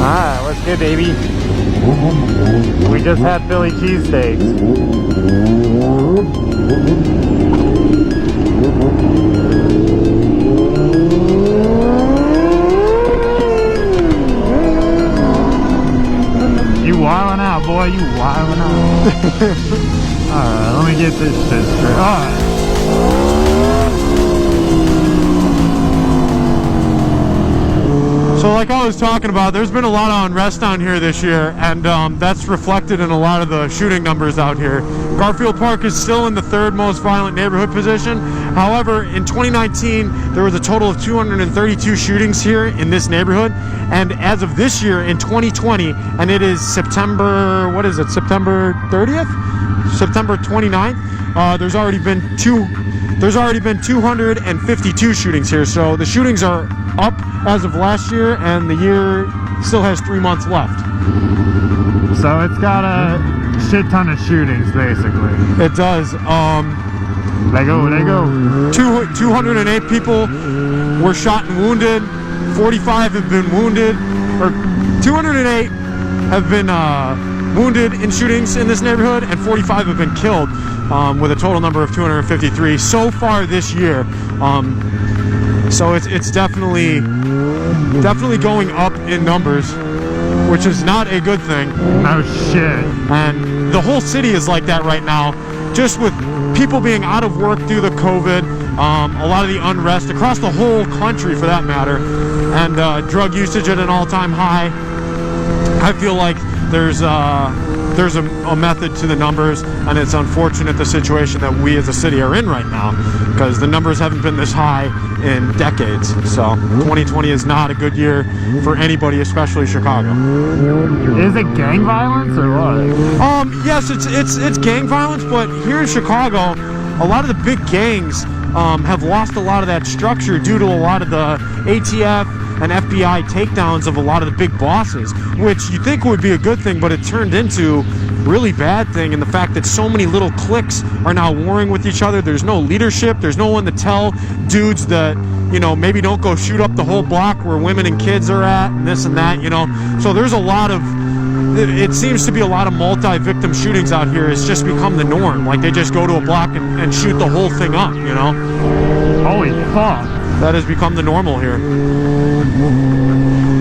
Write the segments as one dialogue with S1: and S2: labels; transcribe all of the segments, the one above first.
S1: Alright, what's good, baby? We just had Philly cheesesteaks. You wildin' out, boy, you wildin' out. Alright, let me get this shit straight. Alright. So like I was talking about, there's been a lot of unrest down here this year, and that's reflected in a lot of the shooting numbers out here. Garfield Park is still in the third most violent neighborhood position. However, in 2019, there was a total of 232 shootings here in this neighborhood. And as of this year, in 2020, and it is September, what is it, September 30th? September 29th, there's already been 252 shootings here. So the shootings are up as of last year, and the year still has 3 months left. So it's got a shit ton of shootings, basically. It does. They go. 208 people were shot and wounded. 45 have been wounded, or 208 have been wounded in shootings in this neighborhood, and 45 have been killed, with a total number of 253 so far this year. So it's definitely going up in numbers, which is not a good thing. No shit. And the whole city is like that right now, just with people being out of work due to COVID, a lot of the unrest across the whole country for that matter, and drug usage at an all-time high. I feel like there's a method to the numbers, and it's unfortunate the situation that we as a city are in right now, because the numbers haven't been this high in decades. So 2020 is not a good year for anybody, especially Chicago. Is it gang violence or what? Yes, it's gang violence, but here in Chicago, a lot of the big gangs have lost a lot of that structure due to a lot of the ATF and FBI takedowns of a lot of the big bosses, which you think would be a good thing, but it turned into really bad thing, and the fact that so many little cliques are now warring with each other. There's no leadership, there's no one to tell dudes that, you know, maybe don't go shoot up the whole block where women and kids are at, and this and that, you know. So there's a lot of, it seems to be a lot of multi-victim shootings out here. It's just become the norm. Like, they just go to a block and shoot the whole thing up, you know. Holy fuck. That has become the normal here.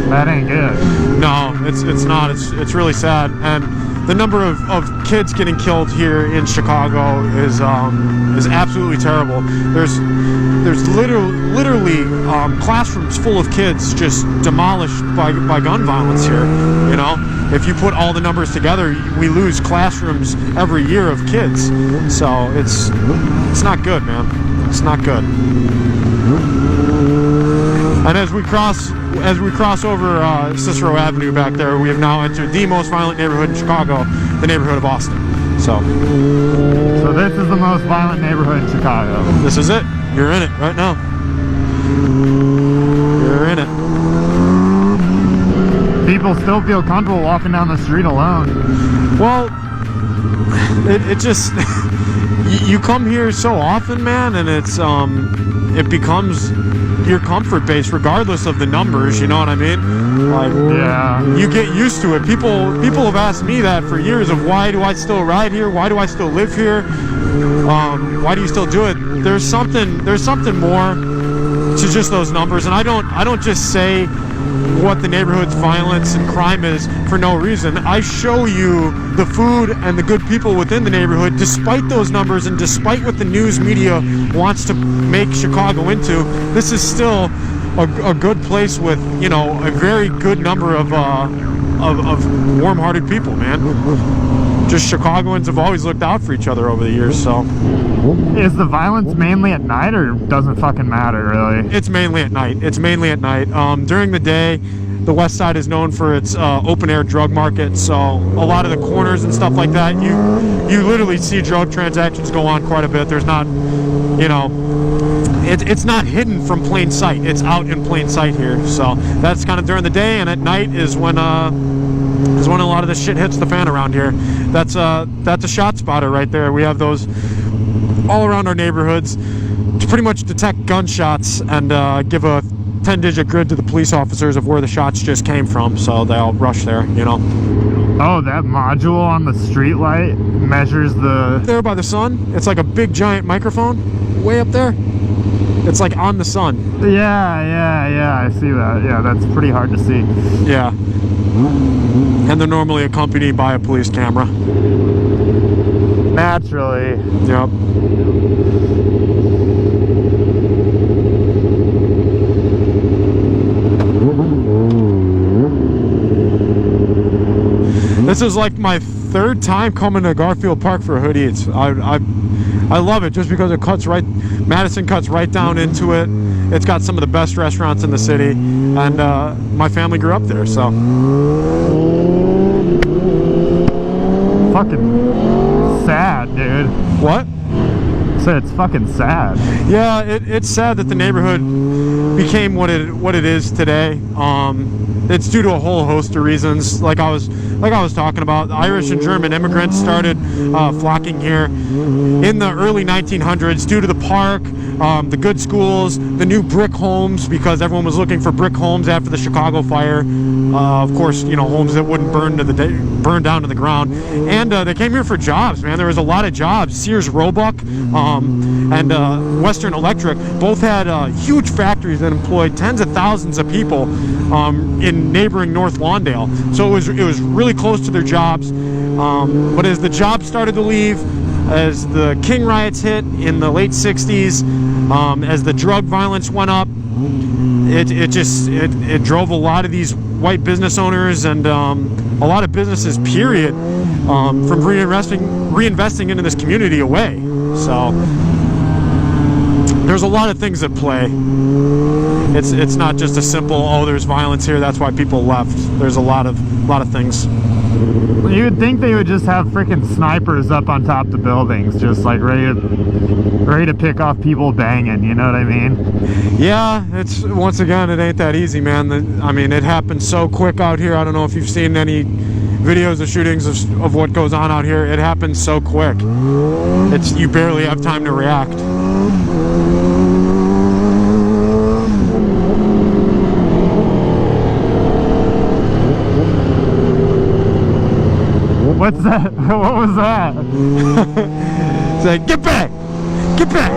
S1: That ain't good. No, it's not. It's really sad. And the number of kids getting killed here in Chicago is absolutely terrible. There's literally classrooms full of kids just demolished by gun violence here. You know, if you put all the numbers together, we lose classrooms every year of kids. So it's not good, man. It's not good. And as we cross over Cicero Avenue back there, we have now entered the most violent neighborhood in Chicago, the neighborhood of Austin. So this is the most violent neighborhood in Chicago. This is it. You're in it right now. You're in it. People still feel comfortable walking down the street alone. Well, it just you come here so often, man, and it becomes your comfort base regardless of the numbers, you know what I mean? Like, yeah, you get used to it. People have asked me that for years, of why do I still ride here? Why do I still live here? Why do you still do it? There's something more to just those numbers, and I don't just say what the neighborhood's violence and crime is for no reason. I show you the food and the good people within the neighborhood, despite those numbers and despite what the news media wants to make Chicago into. This is still a good place with, you know, a very good number of warm-hearted people, man. Just Chicagoans have always looked out for each other over the years. So is the violence mainly at night, or doesn't fucking matter really? It's mainly at night. During the day, the west side is known for its open-air drug market, so a lot of the corners and stuff like that, you literally see drug transactions go on quite a bit. There's not, you know, it's not hidden from plain sight. It's out in plain sight here. So that's kind of during the day, and at night is when a lot of the shit hits the fan around here. That's a shot spotter right there. We have those all around our neighborhoods to pretty much detect gunshots and give a 10-digit grid to the police officers of where the shots just came from, so they'll rush there, you know.
S2: Oh, that module on the street light measures the...
S1: There by the sun, it's like a big giant microphone way up there. It's like on the sun.
S2: Yeah, I see that. Yeah, that's pretty hard to see.
S1: Yeah. And they're normally accompanied by a police camera.
S2: Naturally.
S1: Yep. This is like my third time coming to Garfield Park for Hood Eats. I love it just because it cuts right, Madison cuts right down into it. It's got some of the best restaurants in the city, and my family grew up there, so.
S2: Fucking sad, dude.
S1: What?
S2: So it's fucking sad.
S1: Yeah, it's sad that the neighborhood became what it is today. It's due to a whole host of reasons. Like I was talking about, Irish and German immigrants started flocking here in the early 1900s due to the park, the good schools, the new brick homes, because everyone was looking for brick homes after the Chicago fire. Of course, you know, homes that wouldn't burn down to the ground. And they came here for jobs, man. There was a lot of jobs. Sears Roebuck and Western Electric both had huge factories that employed tens of thousands of people in neighboring North Lawndale. So it was really close to their jobs. But as the jobs started to leave, as the King riots hit in the late 60s, as the drug violence went up, it drove a lot of these white business owners and a lot of businesses, period, from reinvesting into this community away. So there's a lot of things at play. It's not just a simple, oh, there's violence here, that's why people left. There's a lot of things.
S2: You would think they would just have freaking snipers up on top of the buildings, just like ready to pick off people banging, you know what I mean?
S1: Yeah, it's, once again, it ain't that easy, man. I mean, it happens so quick out here. I don't know if you've seen any videos of shootings of what goes on out here. It happens so quick. You barely have time to react.
S2: What's that? What was that?
S1: It's like, get back! Get back!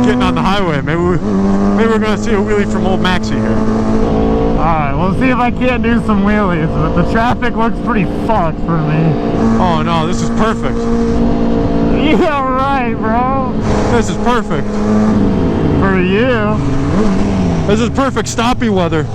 S1: Getting on the highway. Maybe we're gonna see a wheelie from old Maxie here.
S2: Alright, we'll see if I can't do some wheelies, but the traffic looks pretty fucked for me.
S1: Oh no, this is perfect.
S2: Yeah, right, bro.
S1: This is perfect.
S2: For you.
S1: This is perfect stoppy weather.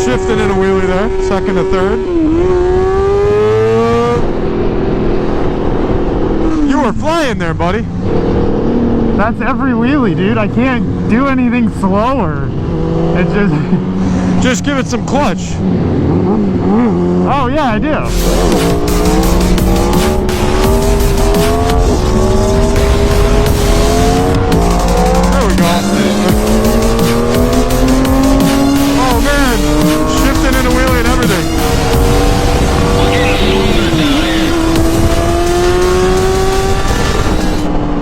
S1: Shifting in a wheelie there, second to third. You were flying there, buddy.
S2: That's every wheelie, dude. I can't do anything slower. It just...
S1: Just give it some clutch.
S2: Oh, yeah, I do.
S1: There we go. Oh, man. Shifting in a wheelie and everything.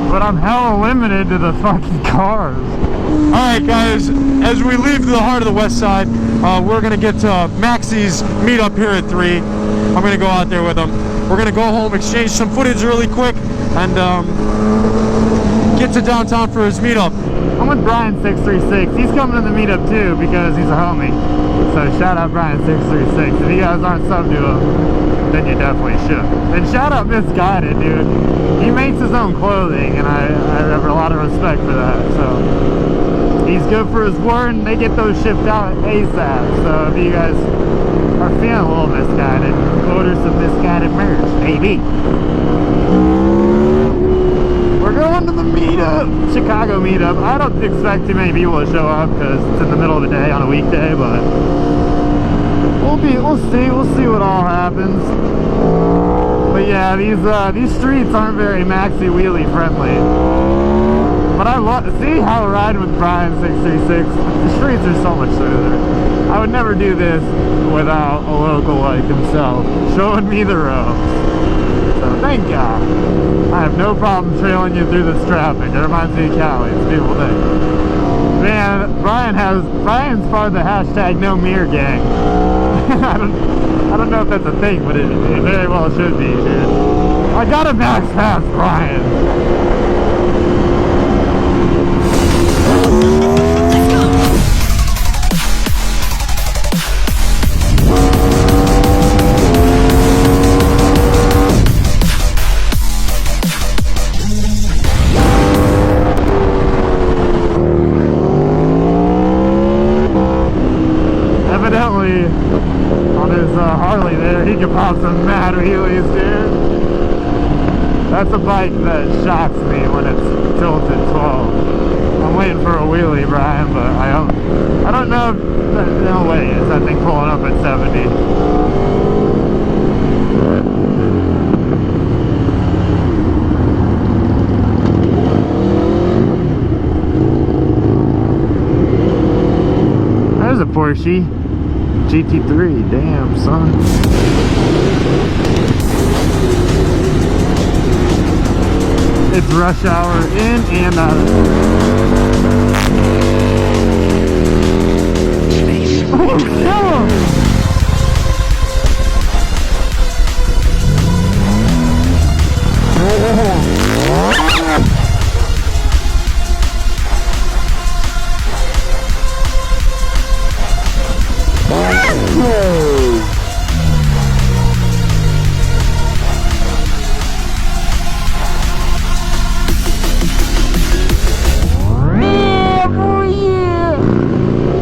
S2: But I'm hella limited to the fucking cars.
S1: Alright guys, as we leave the heart of the west side, we're going to get to Maxie's meetup here at 3. I'm going to go out there with him. We're going to go home, exchange some footage really quick, and get to downtown for his meetup.
S2: I'm with Brian636. He's coming to the meetup too because he's a homie. So shout out Brian636. If you guys aren't subbed to him, then you definitely should. And shout out Misguided, dude. He makes his own clothing, and I have a lot of respect for that. So he's good for his word, and they get those shipped out ASAP. So if you guys are feeling a little misguided, order some Misguided merch, baby. We're the meetup, Chicago meetup. I don't expect too many people to show up because it's in the middle of the day on a weekday, but we'll see what all happens. But yeah, these streets aren't very maxi wheelie friendly. But I see how riding with Brian 636, the streets are so much smoother. I would never do this without a local like himself showing me the ropes. So thank God. I have no problem trailing you through this traffic. It reminds me of Cali. It's a beautiful day. Man, Brian's part of the hashtag No Mirror Gang. I don't know if that's a thing, but it very well should be, dude. I got a max pass, Brian. Evidently, on his Harley there, he can pop some mad wheelies, dude. That's a bike that shocks me when it's tilted 12. I'm waiting for a wheelie, Brian, but I don't know if no way is that thing pulling up at 70. There's a Porsche GT3, damn son. It's rush hour in and out.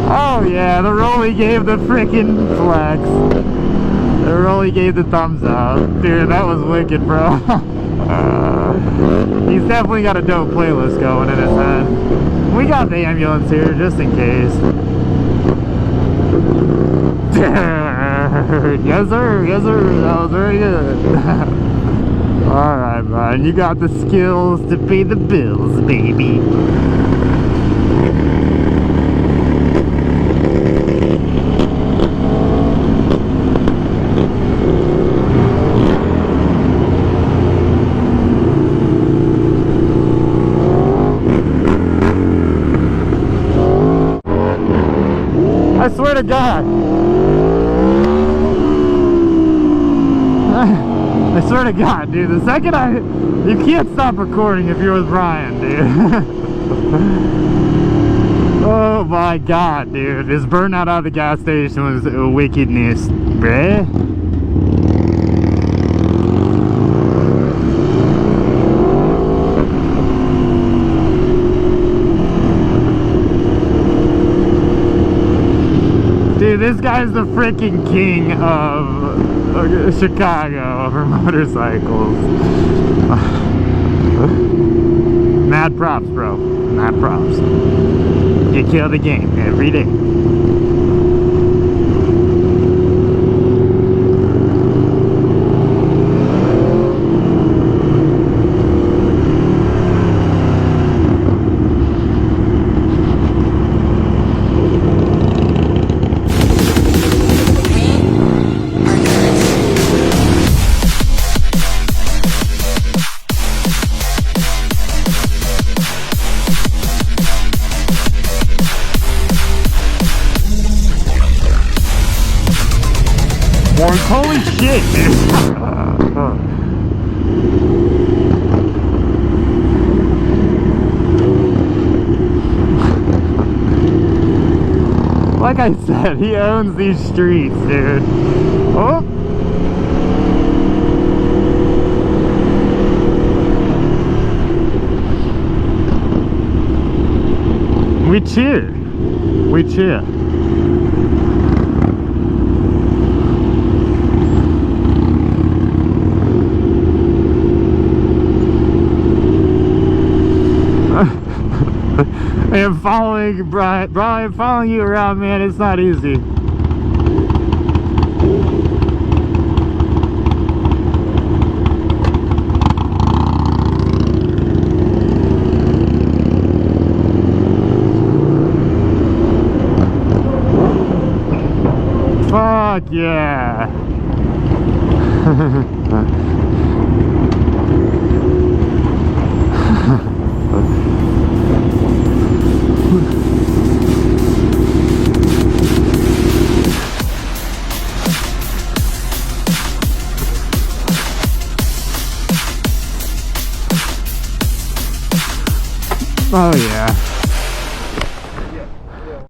S2: Oh, yeah, the Rolly gave the freaking flex. The Rolly gave the thumbs up. Dude, that was wicked, bro. He's definitely got a dope playlist going in his head. We got the ambulance here, just in case. Yes, sir. Yes, sir. That was very good. Alright, man. You got the skills to pay the bills, baby. I swear to God. I swear to God, dude. The second you can't stop recording if you're with Brian, dude. Oh my God, dude. This burnout out of the gas station was wickedness, bruh. Dude, this guy's the freaking king of Chicago for motorcycles. Mad props, bro. Mad props. You kill the game every day. Holy shit, dude. Like I said, he owns these streets, dude. Oh. We cheer. We cheer. And following Brian, following you around, man, it's not easy. Fuck yeah. Oh yeah.